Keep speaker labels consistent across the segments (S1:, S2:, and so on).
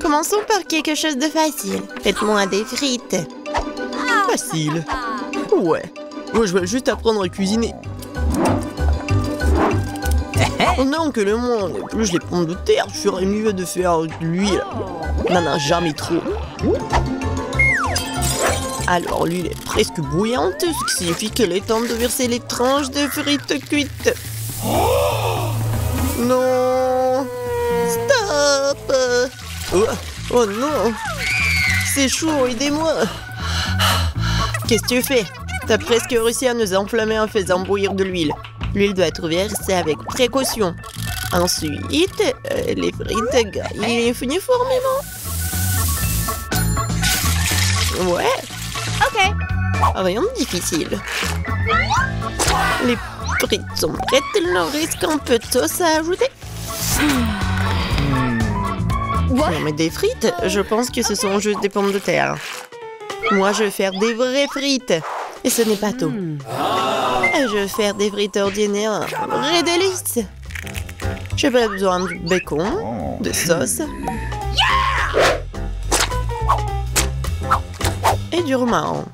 S1: Commençons par quelque chose de facile. Faites-moi des frites.
S2: Facile. Ouais. Moi, je vais juste apprendre à cuisiner. Oh non, que le monde épluche les pommes de terre, je ferais mieux de faire de l'huile. N'en a jamais trop. Alors, l'huile est presque bouillante, ce qui signifie qu'il est temps de verser les tranches de frites cuites. Non! Stop! Oh non! C'est chaud, aidez-moi! Qu'est-ce que tu fais? T'as presque réussi à nous enflammer en faisant bouillir de l'huile. L'huile doit être versée avec précaution. Ensuite, les frites grillent uniformément. Ouais.
S1: Ok.
S2: Rien de difficile. Les frites sont prêtes, il leur reste un peu de sauce à ajouter. Non mais des frites, je pense que ce sont juste des pommes de terre. Moi, je vais faire des vraies frites. Et ce n'est pas tout. Je vais faire des frites ordinaires, un vrai délice. J'ai pas besoin de bacon, de sauce. Et du romarin.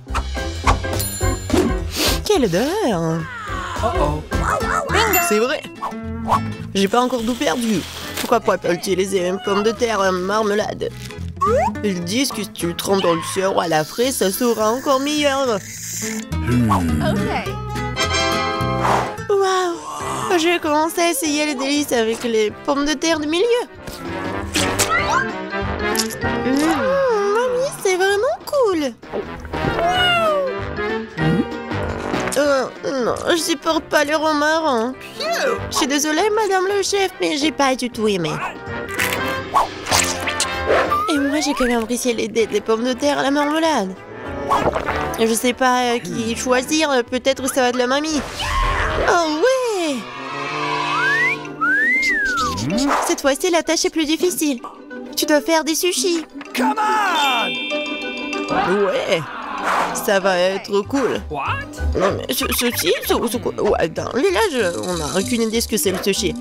S2: Quelle odeur! C'est vrai! J'ai pas encore tout perdu. Pourquoi pas utiliser les mêmes pommes de terre en marmelade? Ils disent que si tu le trempes dans le sirop à la fraise, ça sera encore meilleur. Waouh! Je vais commencer à essayer les délices avec les pommes de terre du milieu. Mamie, c'est vraiment cool. Non, je supporte pas le romarin. Je suis désolée, madame le chef, mais j'ai pas du tout aimé. Et moi, j'ai quand même apprécié des pommes de terre à la marmelade. Je sais pas qui choisir, peut-être ça va de la mamie. Oh ouais! Cette fois-ci, la tâche est plus difficile. Tu dois faire des sushis.
S3: Come on!
S2: Ouais, ça va être cool.
S3: What?
S2: Non mais sushi, ouais, dans le village, on n'a aucune idée ce que c'est le sushi.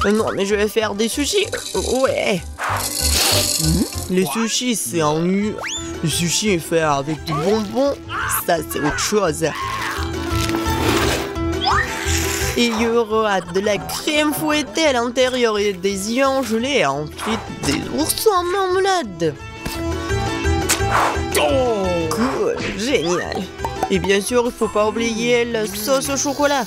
S2: Non mais je vais faire des sushis. Ouais. Les sushis, c'est en nu. Le sushi est fait avec du bonbon. Ça, c'est autre chose. Et il y aura de la crème fouettée à l'intérieur et des œufs gelés. Et ensuite, des oursons en marmelade. Cool, génial. Et bien sûr, il faut pas oublier la sauce au chocolat.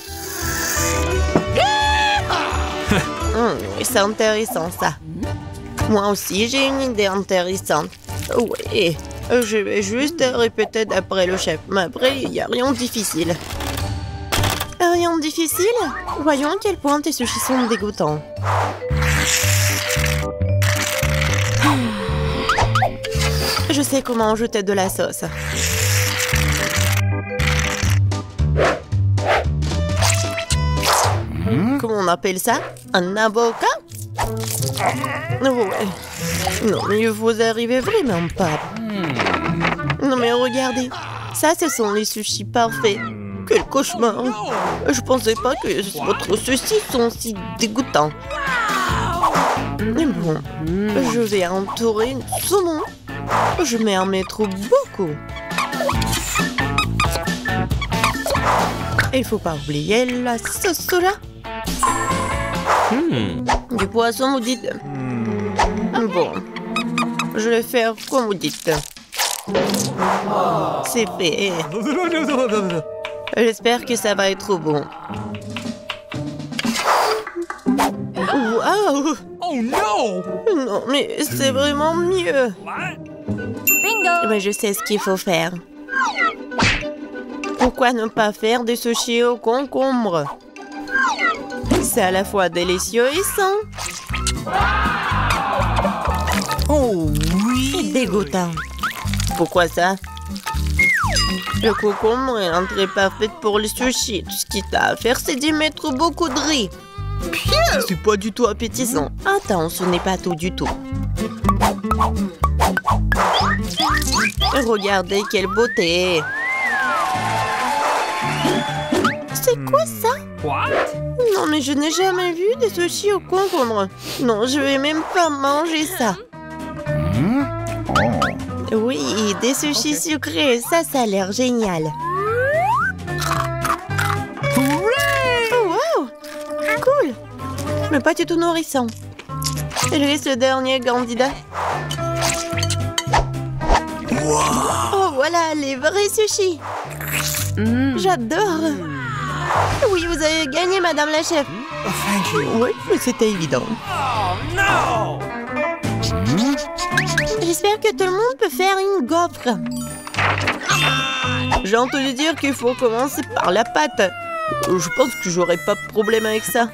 S2: C'est intéressant ça. Moi aussi, j'ai une idée intéressante. Oui, je vais juste répéter d'après le chef. Mais après, il n'y a rien de difficile. Rien de difficile? Voyons à quel point tes sushis sont dégoûtants. Je sais comment ajouter de la sauce. Comment on appelle ça? Un avocat? Ouais. Non, mais vous arrivez vraiment pas. Non, mais regardez. Ça, ce sont les sushis parfaits. Quel cauchemar. Je pensais pas que votre sushis sont si dégoûtants. Mais bon, je vais entourer une saumon. Je vais en mettre beaucoup. Il faut pas oublier la sauce soja. Du poisson, vous dites? Bon, je vais faire comme vous dites. C'est fait. J'espère que ça va être bon. Waouh!
S3: Oh no!
S2: Non, mais c'est vraiment mieux.
S3: What?
S1: Bingo!
S2: Mais je sais ce qu'il faut faire. Pourquoi ne pas faire des sushis au concombre? C'est à la fois délicieux et sain.
S3: Oh
S2: Et dégoûtant. Pourquoi ça? Le concombre est l'entrée parfaite pour les sushis. Tout ce qu'il t'a à faire, c'est d'y mettre beaucoup de riz. C'est pas du tout appétissant. Attends, ce n'est pas tout du tout. Regardez quelle beauté. C'est quoi ça?
S3: What?
S2: Non, mais je n'ai jamais vu des sushis au concombre. Non, je vais même pas manger ça. Oui, des sushis sucrés, ça a l'air génial. Oh, wow! Cool! Mais pas du tout nourrissant. Il reste le dernier candidat. Oh, voilà, les vrais sushis. J'adore. Oui, vous avez gagné, madame la chef.
S3: Oh,
S2: Oui, mais c'était évident.
S3: no!
S2: J'espère que tout le monde peut faire une gaufre. J'ai entendu dire qu'il faut commencer par la pâte. Je pense que j'aurai pas de problème avec ça.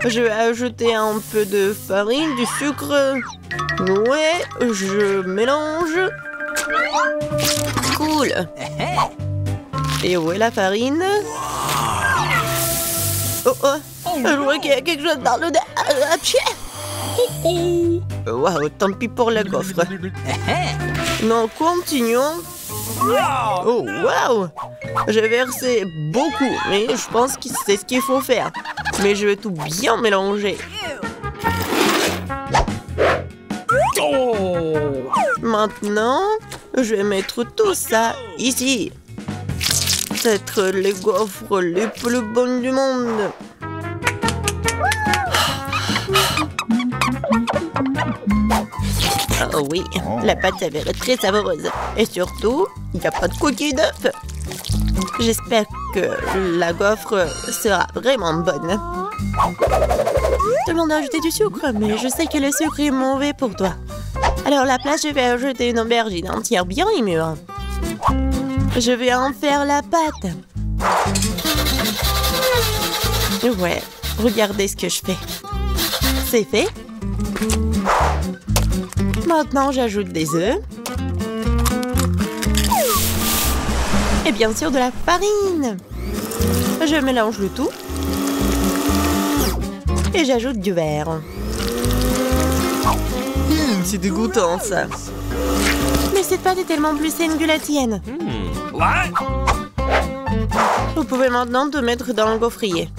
S2: Je vais ajouter un peu de farine, du sucre. Ouais, je mélange. Cool. Et où est la farine? Oh, oh, je vois qu'il y a quelque chose dans le... Waouh, tant pis pour la gaufre. Non, continuons. Oh, waouh! J'ai versé beaucoup, mais je pense que c'est ce qu'il faut faire. Mais je vais tout bien mélanger. Maintenant, je vais mettre tout ça ici. Peut-être les gaufres les plus bonnes du monde. Oh oui, la pâte s'avère très savoureuse. Et surtout, il n'y a pas de coquille d'œuf. J'espère que la gaufre sera vraiment bonne. Tout le monde a ajouté du sucre, mais je sais que le sucre est mauvais pour toi. Alors à la place, je vais ajouter une aubergine entière bien mûre. Je vais en faire la pâte. Ouais, regardez ce que je fais. C'est fait. Maintenant, j'ajoute des œufs. Et bien sûr, de la farine. Je mélange le tout. Et j'ajoute du verre. C'est dégoûtant, ça. Mais cette pâte est tellement plus saine que la tienne.
S3: What?
S2: Vous pouvez maintenant te mettre dans le gaufrier.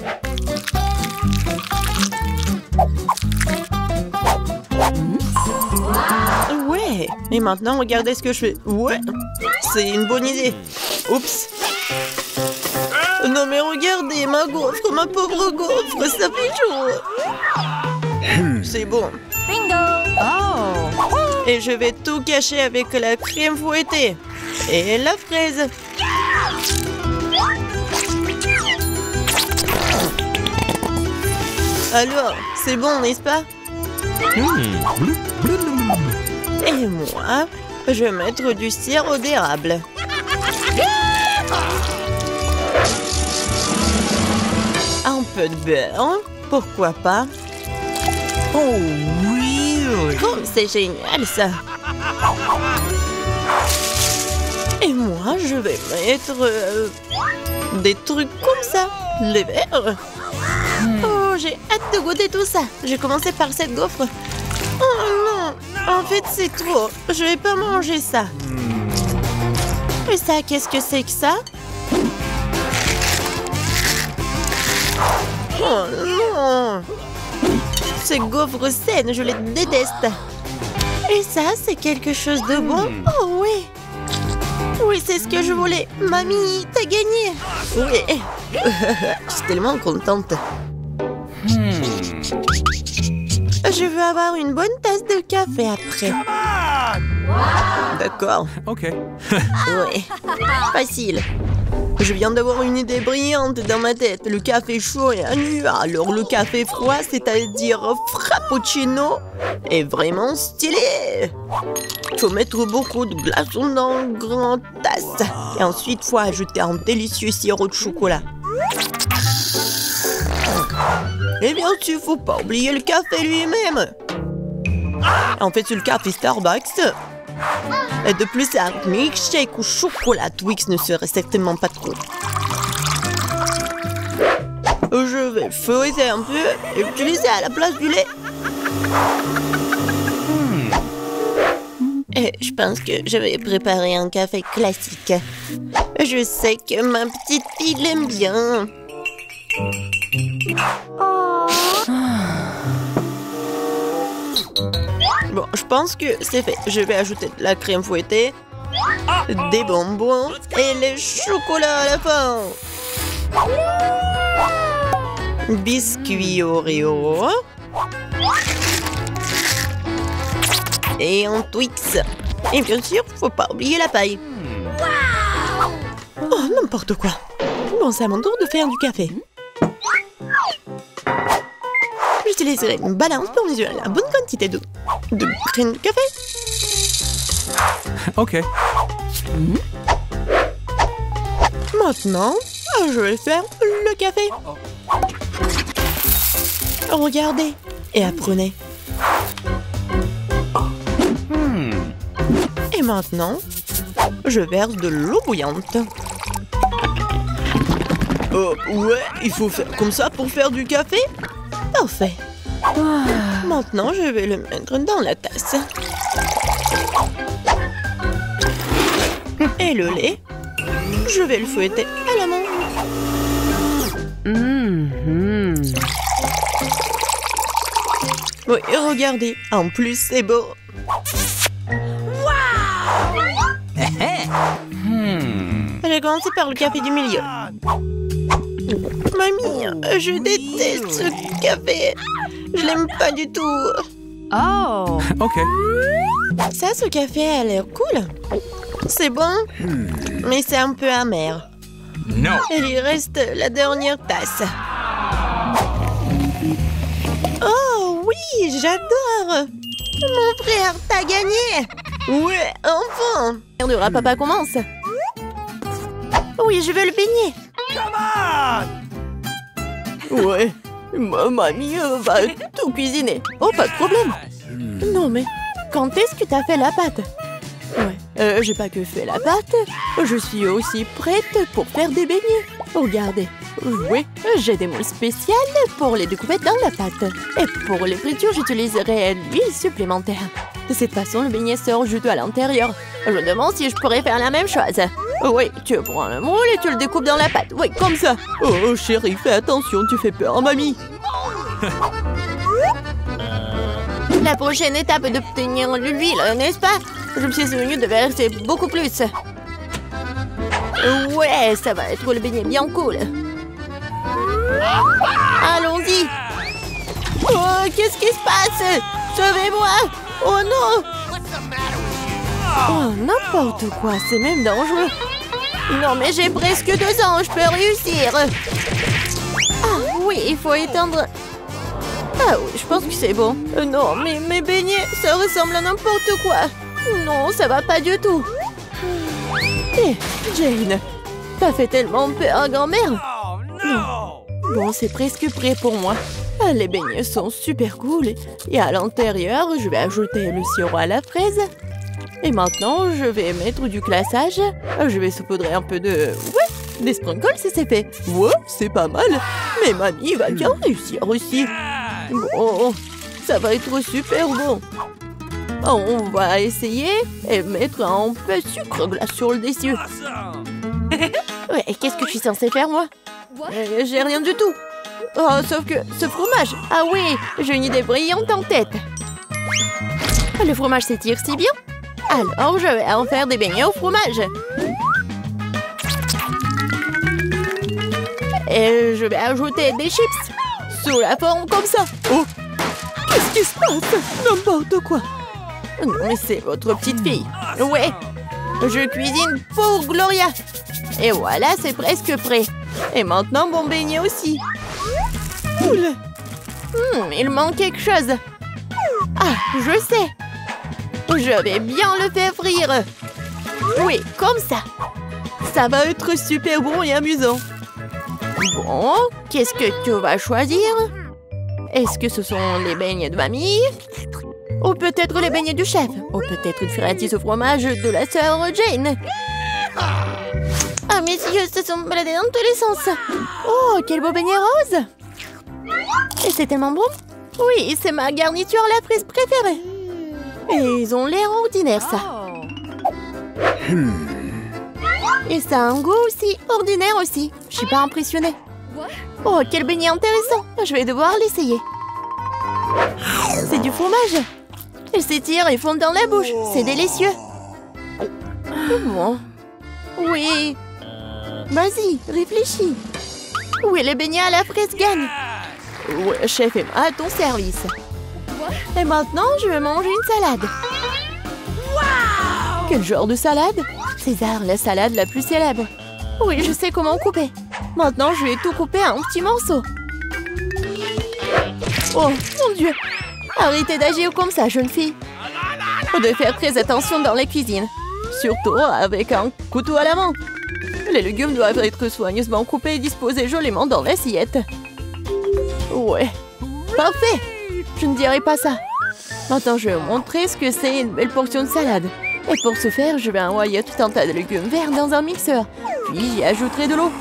S2: Ouais. Et maintenant, regardez ce que je fais. Ouais. C'est une bonne idée. Oups. Non mais regardez, ma gaufre, ma pauvre gaufre, ça fait chaud. C'est bon.
S4: Bingo! Oh!
S2: Et je vais tout cacher avec la crème fouettée. Et la fraise. Alors, c'est bon, n'est-ce pas? Et moi, je vais mettre du sirop d'érable. Un peu de beurre, pourquoi pas? Oh oui! Oh, c'est génial ça! Et moi, je vais mettre des trucs comme ça, les verres. Oh, j'ai hâte de goûter tout ça. J'ai commencé par cette gaufre. Oh non, en fait c'est trop. Je vais pas manger ça. Et ça, qu'est-ce que c'est que ça? Oh non! Ces gaufres saines, je les déteste. Et ça, c'est quelque chose de bon? Oh oui! Oui, c'est ce que je voulais. Mamie, t'as gagné! Oui! Je suis tellement contente. Je veux avoir une bonne tasse de café après. D'accord.
S3: OK.
S2: Oui. Facile. Je viens d'avoir une idée brillante dans ma tête. Le café chaud est nu. Alors le café froid, c'est-à-dire frappuccino, est vraiment stylé. Faut mettre beaucoup de glaçons dans une grande tasse. Et ensuite, faut ajouter un délicieux sirop de chocolat. Et bien sûr, faut pas oublier le café lui-même. En fait, c'est le café Starbucks. Et de plus, un milkshake ou chocolat Twix ne serait certainement pas trop. Je vais feuilleter un peu et utiliser à la place du lait. Et je pense que je vais préparer un café classique. Je sais que ma petite fille l'aime bien. Bon, je pense que c'est fait. Je vais ajouter de la crème fouettée, des bonbons et les chocolats à la fin. Biscuits Oreo. Et un Twix. Et bien sûr, faut pas oublier la paille. Oh, n'importe quoi. Bon, c'est à mon tour de faire du café. J'utiliserai une balance pour mesurer la bonne quantité de graines de café.
S3: Ok.
S2: Maintenant, je vais faire le café. Regardez et apprenez. Et maintenant, je verse de l'eau bouillante. Ouais, il faut faire comme ça pour faire du café? Parfait. Maintenant, je vais le mettre dans la tasse. Et le lait, je vais le fouetter à la main. Oui, regardez, en plus c'est beau. J'ai commencé par le café du milieu. Mamie, je déteste ce café. Je l'aime pas du tout.
S4: Oh.
S3: Ok.
S2: Ça, ce café a l'air cool. C'est bon, mais c'est un peu amer.
S3: No.
S2: Il lui reste la dernière tasse. Oh oui, j'adore. Mon frère, t'as gagné. Ouais, enfin. Merde, papa commence. Oui, je veux le beignet. Ouais, ma mamie va tout cuisiner. Oh, pas de problème. Non, mais quand est-ce que t'as fait la pâte? Ouais, j'ai pas que fait la pâte. Je suis aussi prête pour faire des beignets. Regardez. Oui, j'ai des moules spéciales pour les découpettes dans la pâte. Et pour les fritures, j'utiliserai l'huile supplémentaire. De cette façon, le beignet sort juteux à l'intérieur. Je me demande si je pourrais faire la même chose. Oui, tu prends le moule et tu le découpes dans la pâte. Oui, comme ça. Oh, chérie, fais attention, tu fais peur à mamie. La prochaine étape est d'obtenir l'huile, n'est-ce pas? Je me suis souvenu de verser beaucoup plus. Ouais, ça va être le beignet bien cool. Allons-y. Oh, qu'est-ce qui se passe? Sauvez-moi! Oh non! Oh, n'importe quoi, c'est même dangereux. Non, mais j'ai presque 2 ans, je peux réussir. Ah oui, il faut éteindre... Ah oui, je pense que c'est bon. Non, mais mes beignets, ça ressemble à n'importe quoi. Non, ça va pas du tout. Hé, Jane, t'as fait tellement peur à grand-mère.
S3: Oh no.
S2: Bon, c'est presque prêt pour moi. Les beignets sont super cool. Et à l'intérieur, je vais ajouter le sirop à la fraise. Et maintenant, je vais mettre du glaçage. Je vais saupoudrer un peu de... Ouais, des sprinkles si c'est fait. Ouais, c'est pas mal. Mais mamie va bien réussir aussi. Bon, ça va être super bon. On va essayer et mettre un peu de sucre glace sur le dessus.
S3: Awesome.
S2: Ouais, et qu'est-ce que je suis censée faire, moi? J'ai rien du tout. Oh, sauf que ce fromage. Ah oui, j'ai une idée brillante en tête. Le fromage s'étire si bien. Alors, je vais en faire des beignets au fromage. Et je vais ajouter des chips sous la forme comme ça. Oh, qu'est-ce qui se passe? N'importe quoi. Non, mais c'est votre petite fille. Ouais, je cuisine pour Gloria. Et voilà, c'est presque prêt. Et maintenant, mon beignet aussi. Cool. Il manque quelque chose. Ah, je sais. Je vais bien le faire frire. Oui, comme ça. Ça va être super bon et amusant. Bon, qu'est-ce que tu vas choisir? Est-ce que ce sont les beignets de mamie? Ou peut-être les beignets du chef? Ou peut-être une friandise au fromage de la sœur Jane? Ah, mes yeux se sont baladés dans tous les sens. Oh, quel beau beignet rose! Et c'est tellement bon. Oui, c'est ma garniture à la frise préférée. Et ils ont l'air ordinaires, ça. Et ça a un goût aussi ordinaire aussi. Je suis pas impressionnée. Oh, quel beignet intéressant. Je vais devoir l'essayer. C'est du fromage. Il s'étire et fond dans la bouche. C'est délicieux. Bon. Oui. Vas-y, réfléchis. Oui, le beignet à la fraise gagne. Ouais, chef Emma, à ton service. Et maintenant, je vais manger une salade. Quel genre de salade? César, la salade la plus célèbre. Oui, je sais comment couper. Maintenant, je vais tout couper en petits morceaux. Oh, mon Dieu! Arrêtez d'agir comme ça, jeune fille. Faut de faire très attention dans la cuisine. Surtout avec un couteau à la main. Les légumes doivent être soigneusement coupés et disposés joliment dans l'assiette. Ouais, parfait! Je ne dirai pas ça. Maintenant, je vais vous montrer ce que c'est une belle portion de salade. Et pour ce faire, je vais envoyer tout un tas de légumes verts dans un mixeur. Puis j'y ajouterai de l'eau.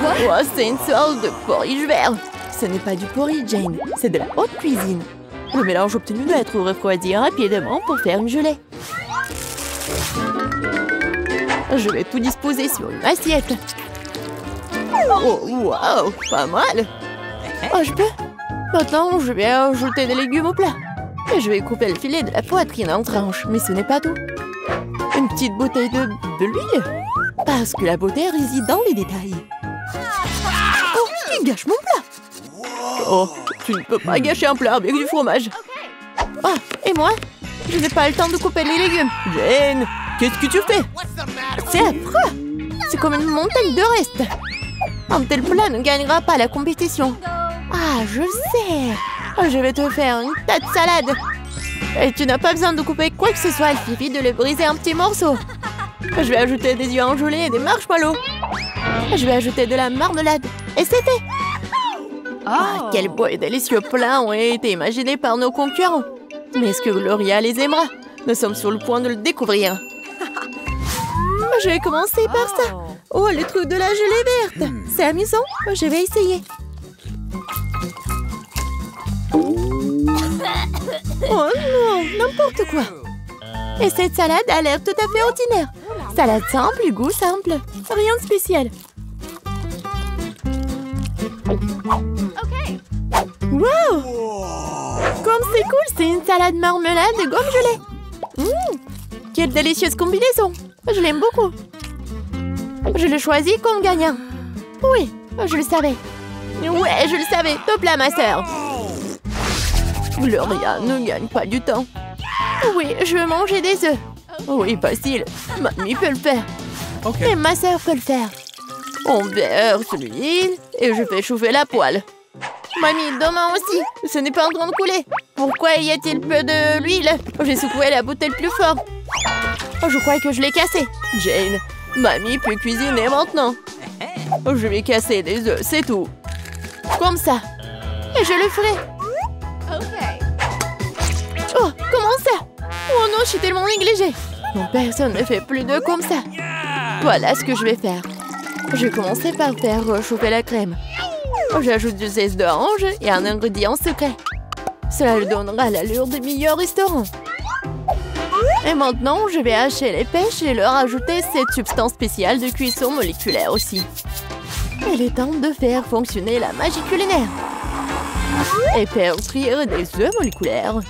S2: Oh, c'est une sorte de porridge vert. Ce n'est pas du porridge, Jane. C'est de la haute cuisine. Le mélange obtenu doit être refroidi rapidement pour faire une gelée. Je vais tout disposer sur une assiette. Oh, wow, pas mal. Oh, je peux? Maintenant, je vais ajouter des légumes au plat. Et je vais couper le filet de la poitrine en tranches. Mais ce n'est pas tout. Une petite bouteille de l'huile. Parce que la beauté réside dans les détails. Oh, tu gâches mon plat. Oh, tu ne peux pas gâcher un plat avec du fromage. Oh, et moi? Je n'ai pas le temps de couper les légumes. Jane, qu'est-ce que tu fais? C'est affreux. C'est comme une montagne de restes. Un tel plat ne gagnera pas la compétition. Ah, je sais. Je vais te faire une tas de salade. Et tu n'as pas besoin de couper quoi que ce soit. Il suffit de le briser en petits morceaux. Je vais ajouter des yeux engelés et des marshmallows. Je vais ajouter de la marmelade. Et c'est fait. Ah, quel beau et délicieux plat ont été imaginés par nos concurrents. Mais est-ce que Gloria les aimera? Nous sommes sur le point de le découvrir. Je vais commencer par ça. Oh, le truc de la gelée verte. C'est amusant. Je vais essayer. Oh non, n'importe quoi. Et cette salade a l'air tout à fait ordinaire. Salade simple et goût simple. Rien de spécial. Wow! Comme c'est cool, c'est une salade marmelade et gomme gelée. Quelle délicieuse combinaison. Je l'aime beaucoup. Je le choisis comme gagnant. Oui, je le savais. Ouais, je le savais. Top là, ma sœur. Gloria ne gagne pas du temps. Oui, je veux manger des œufs. Oui, facile. Mamie peut le faire. Et ma sœur peut le faire. On verse l'huile et je fais chauffer la poêle. Mamie, demain aussi. Ce n'est pas en train de couler. Pourquoi y a-t-il peu de l'huile? J'ai secoué la bouteille plus fort. Oh, je crois que je l'ai cassée. Jane, mamie peut cuisiner maintenant. Je vais casser des œufs, c'est tout. Comme ça. Et je le ferai. Oh, comment ça? Oh non, je suis tellement négligée. Non, personne ne fait plus d'œufs comme ça. Voilà ce que je vais faire. Je vais commencer par faire chauffer la crème. J'ajoute du zeste d'orange et un ingrédient secret. Cela lui donnera l'allure des meilleurs restaurants. Et maintenant, je vais hacher les pêches et leur ajouter cette substance spéciale de cuisson moléculaire aussi. Il est temps de faire fonctionner la magie culinaire. Et faire frire des œufs moléculaires.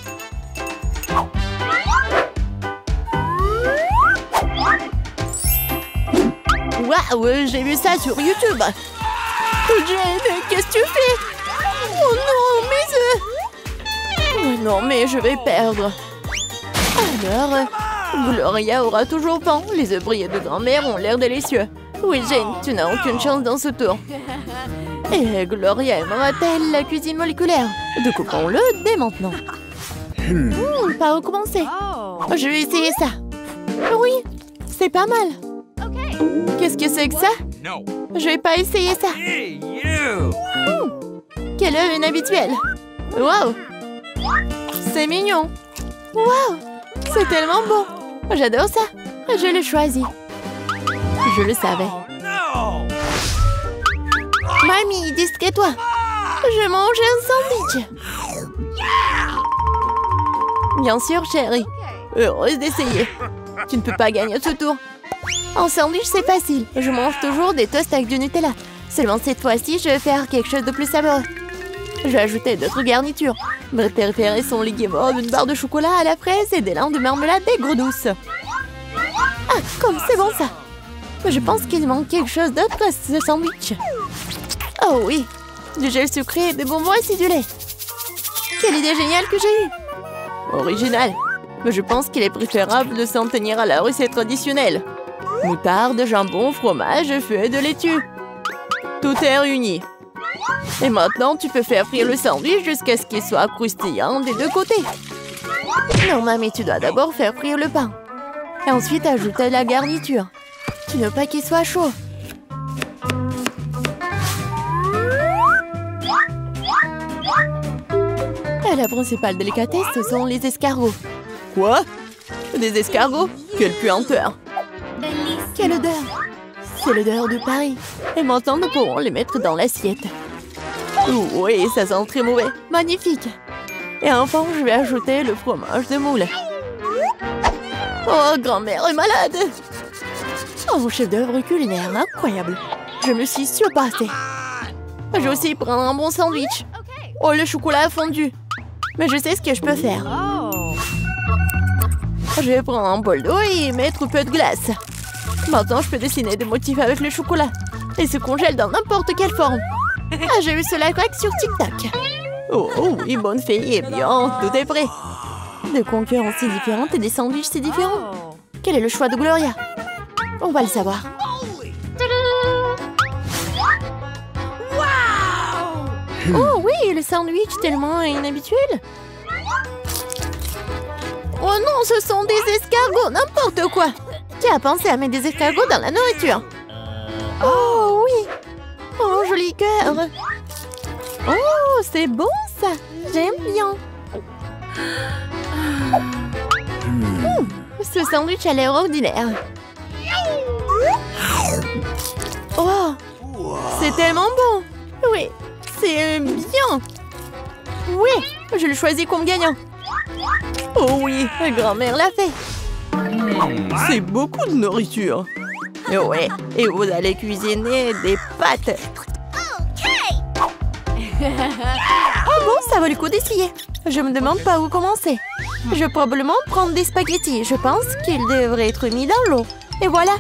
S2: Waouh, j'ai vu ça sur YouTube. Jane, qu'est-ce que tu fais? Oh non, mes œufs! Oh non, mais je vais perdre. Alors, Gloria aura toujours faim. Les œufs brillés de grand-mère ont l'air délicieux. Oui, Jane, tu n'as aucune chance dans ce tour. Et Gloria aimera-t-elle la cuisine moléculaire? Découpons-le dès maintenant. Par où commencer? Je vais essayer ça. Oui, c'est pas mal. Qu'est-ce que c'est que ça? Je vais pas essayer ça. Quel œuf inhabituel. Wow. C'est mignon. Wow. C'est tellement beau. J'adore ça. Je l'ai choisi. Je le savais. Mamie, distrais-toi. Je mange un sandwich. Bien sûr, chérie. Heureuse d'essayer. Tu ne peux pas gagner ce tour. En sandwich, c'est facile. Je mange toujours des toasts avec du Nutella. Seulement cette fois-ci, je vais faire quelque chose de plus savoureux. Je vais ajouter d'autres garnitures. Mes préférés sont les guimauves, une barre de chocolat à la fraise et des langues de marmelade aigre douce. Ah, comme c'est bon ça! Je pense qu'il manque quelque chose d'autre à ce sandwich. Oh oui, du gel sucré, des bonbons acidulés. Quelle idée géniale que j'ai eue! Original, mais je pense qu'il est préférable de s'en tenir à la recette traditionnelle. Moutarde, jambon, fromage, feuilles de laitue. Tout est réuni. Et maintenant, tu peux faire frire le sandwich jusqu'à ce qu'il soit croustillant des deux côtés. Non, mamie, tu dois d'abord faire frire le pain. Et ensuite, ajouter la garniture. Tu ne veux pas qu'il soit chaud. Et la principale délicatesse, ce sont les escargots. Quoi? Des escargots? Quelle puanteur! Quelle odeur! C'est l'odeur de Paris. Et maintenant, nous pourrons les mettre dans l'assiette. Oui, ça sent très mauvais. Magnifique! Et enfin, je vais ajouter le fromage de moule. Oh, grand-mère est malade! Oh, chef-d'œuvre culinaire, incroyable! Je me suis surpassée. Je vais aussi prendre un bon sandwich. Oh, le chocolat a fondu. Mais je sais ce que je peux faire. Je vais prendre un bol d'eau et mettre un peu de glace. Maintenant, je peux dessiner des motifs avec le chocolat. Et se congèle dans n'importe quelle forme. Ah, j'ai vu cela craque sur TikTok. Oh, oui, bonne fille. Eh bien, tout est prêt. Des concurrences si différentes et des sandwichs si différents. Quel est le choix de Gloria? On va le savoir. Oh oui, le sandwich tellement inhabituel. Oh non, ce sont des escargots, n'importe quoi. Qui a pensé à mettre des escargots dans la nourriture? Oh oui. Oh, joli cœur. Oh, c'est bon ça. J'aime bien. Ce sandwich a l'air ordinaire. Oh, c'est tellement bon. Oui, c'est bien. Oui, je le choisis comme gagnant. Oh oui, la grand-mère l'a fait. C'est beaucoup de nourriture. Ouais, et vous allez cuisiner des pâtes. Oh bon, ça vaut le coup d'essayer. Je me demande pas où commencer. Je vais probablement prendre des spaghettis. Je pense qu'ils devraient être mis dans l'eau. Et voilà.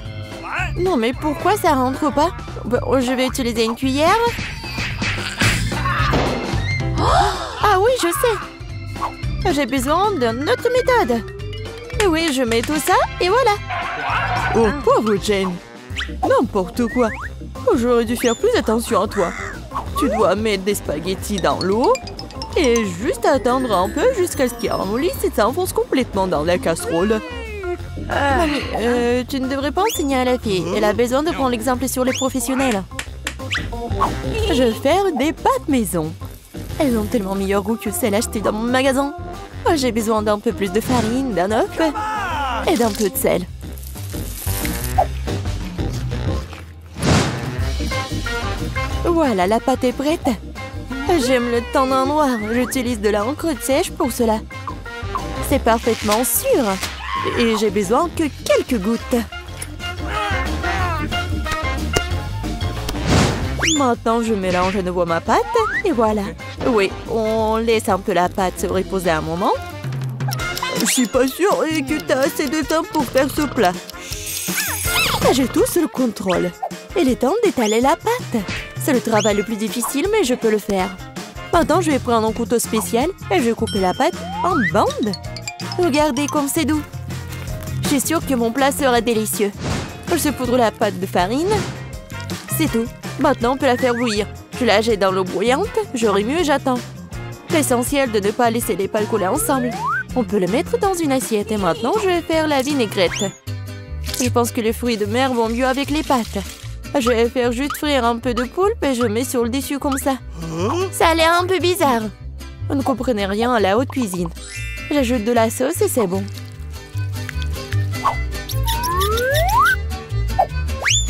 S2: Non, mais pourquoi ça rentre pas? Je vais utiliser une cuillère. Ah oui, je sais. J'ai besoin d'une autre méthode. Et oui, je mets tout ça et voilà. Oh, pauvre Jane. N'importe quoi. J'aurais dû faire plus attention à toi. Tu dois mettre des spaghettis dans l'eau et juste attendre un peu jusqu'à ce qu'ils ramollissent et s'enfoncent complètement dans la casserole. Mamie, tu ne devrais pas enseigner à la fille. Elle a besoin de prendre l'exemple sur les professionnels. Je vais faire des pâtes maison. Elles ont tellement meilleur goût que celles achetées dans mon magasin. J'ai besoin d'un peu plus de farine, d'un œuf et d'un peu de sel. Voilà, la pâte est prête. J'aime le teint d'un noir. J'utilise de l'encre sèche pour cela. C'est parfaitement sûr. Et j'ai besoin que quelques gouttes. Maintenant, je mélange à nouveau ma pâte. Et voilà. Oui, on laisse un peu la pâte se reposer un moment. Je suis pas sûre que tu as assez de temps pour faire ce plat. J'ai tout sous le contrôle. Il est temps d'étaler la pâte. C'est le travail le plus difficile, mais je peux le faire. Maintenant, je vais prendre un couteau spécial et je vais couper la pâte en bandes. Regardez comme c'est doux. Je suis sûre que mon plat sera délicieux. Je saupoudre la pâte de farine. C'est tout. Maintenant, on peut la faire bouillir. Je la jette dans l'eau bouillante, je remue et j'attends. L'essentiel de ne pas laisser les pâtes coller ensemble. On peut le mettre dans une assiette et maintenant, je vais faire la vinaigrette. Je pense que les fruits de mer vont mieux avec les pâtes. Je vais faire juste frire un peu de poulpe et je mets sur le dessus comme ça. Ça a l'air un peu bizarre. Vous ne comprenez rien à la haute cuisine. J'ajoute de la sauce et c'est bon.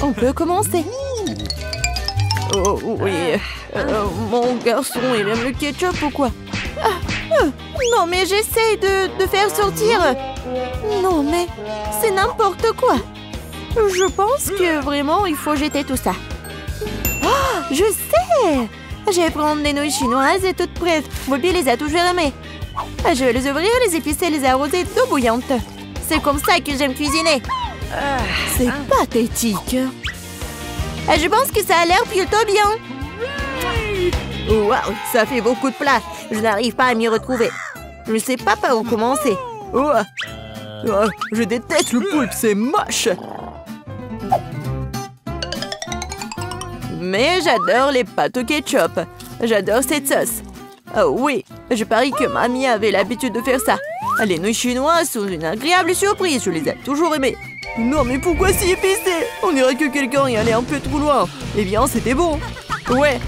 S2: On peut commencer. Oh oui, mon garçon, il aime le ketchup ou quoi? Non mais j'essaie de faire sortir. Non mais c'est n'importe quoi. Je pense que vraiment il faut jeter tout ça. Oh, Je sais! Je vais prendre des nouilles chinoises et toutes prêtes. Bobby les a toujours aimées. Je vais les ouvrir, les épicer, les arroser d'eau bouillante. C'est comme ça que j'aime cuisiner. C'est pathétique. Je pense que ça a l'air plutôt bien. Waouh, ça fait beaucoup de plats. Je n'arrive pas à m'y retrouver. Je ne sais pas par où commencer. Je déteste le poulpe, c'est moche. Mais j'adore les pâtes au ketchup. J'adore cette sauce. Oh oui, je parie que mamie avait l'habitude de faire ça. Les nouilles chinoises sont une agréable surprise, je les ai toujours aimées. Non mais pourquoi si épicé? On dirait que quelqu'un y allait un peu trop loin. Eh bien, c'était bon. Ouais,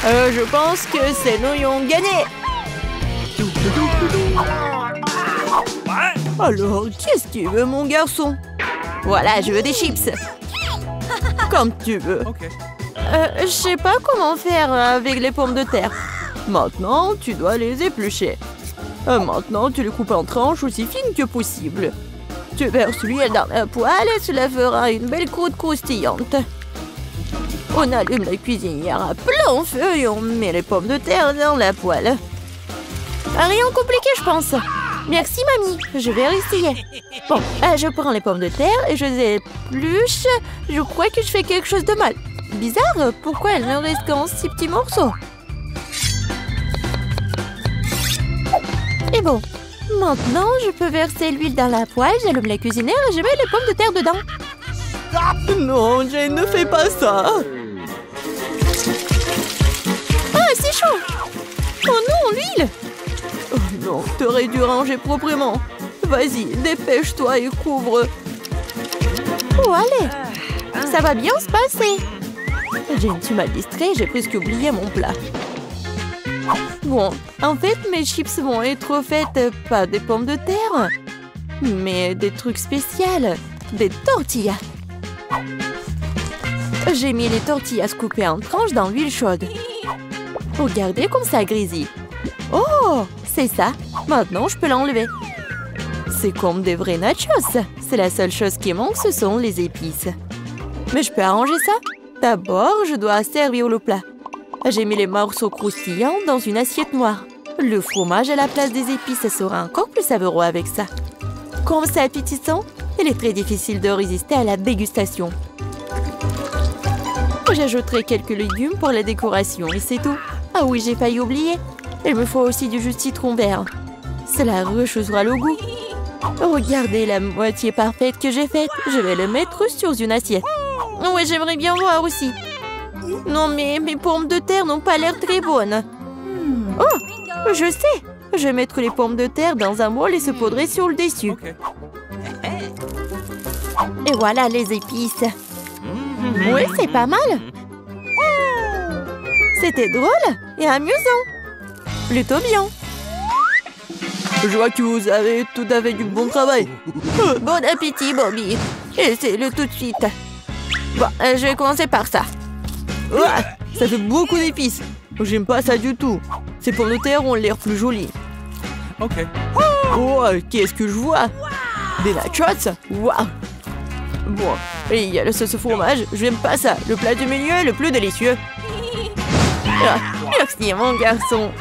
S2: je pense que ces nouilles ont gagné. Alors, qu'est-ce que tu veux, mon garçon? Voilà, je veux des chips. Comme tu veux. Je sais pas comment faire avec les pommes de terre. Maintenant, tu dois les éplucher. Maintenant, tu les coupes en tranches aussi fines que possible. Tu verses l'huile dans la poêle et cela fera une belle croûte croustillante. On allume la cuisinière à plein feu et on met les pommes de terre dans la poêle. Rien de compliqué, je pense. Merci, mamie. Je vais essayer. Bon, je prends les pommes de terre et je les épluche. Je crois que je fais quelque chose de mal. Bizarre, pourquoi elles ne restent qu'en 6 petits morceaux? Et bon, maintenant je peux verser l'huile dans la poêle, j'allume la cuisinière et je mets les pommes de terre dedans. Non, Jane, ne fais pas ça. Ah, c'est chaud. Oh non, l'huile. Oh non, t'aurais dû ranger proprement. Vas-y, dépêche-toi et couvre. Oh, allez. Ça va bien se passer. Jane, tu m'as distrait, j'ai presque oublié mon plat. Bon, en fait, mes chips vont être faites pas des pommes de terre, mais des trucs spéciaux, des tortillas. J'ai mis les tortillas coupées en tranches dans l'huile chaude. Regardez comme ça grésille. Oh, c'est ça. Maintenant, je peux l'enlever. C'est comme des vrais nachos. C'est la seule chose qui manque, ce sont les épices. Mais je peux arranger ça. D'abord, je dois servir le plat. J'ai mis les morceaux croustillants dans une assiette noire. Le fromage à la place des épices sera encore plus savoureux avec ça. Comme c'est appétissant, il est très difficile de résister à la dégustation. J'ajouterai quelques légumes pour la décoration et c'est tout. Ah oui, j'ai failli oublier. Il me faut aussi du jus de citron vert. Cela rechauffera le goût. Regardez la moitié parfaite que j'ai faite. Je vais le mettre sur une assiette. Oui, j'aimerais bien voir aussi. Non, mais mes pommes de terre n'ont pas l'air très bonnes. Oh, je sais. Je vais mettre les pommes de terre dans un bol et se poudrer sur le dessus. Et voilà les épices. Oui, c'est pas mal. C'était drôle et amusant. Plutôt bien. Je vois que vous avez tout à fait du bon travail. Bon appétit, Bobby. Essayez-le tout de suite. Bon, je vais commencer par ça. Ouah, ça fait beaucoup d'épices. J'aime pas ça du tout. Ces pommes de terre ont l'air plus jolies.
S3: Ok.
S2: Oh, qu'est-ce que je vois? Des nachos? Waouh. Bon, et il y a le sauce au fromage. Je n'aime pas ça. Le plat du milieu est le plus délicieux. Ah, merci, mon garçon.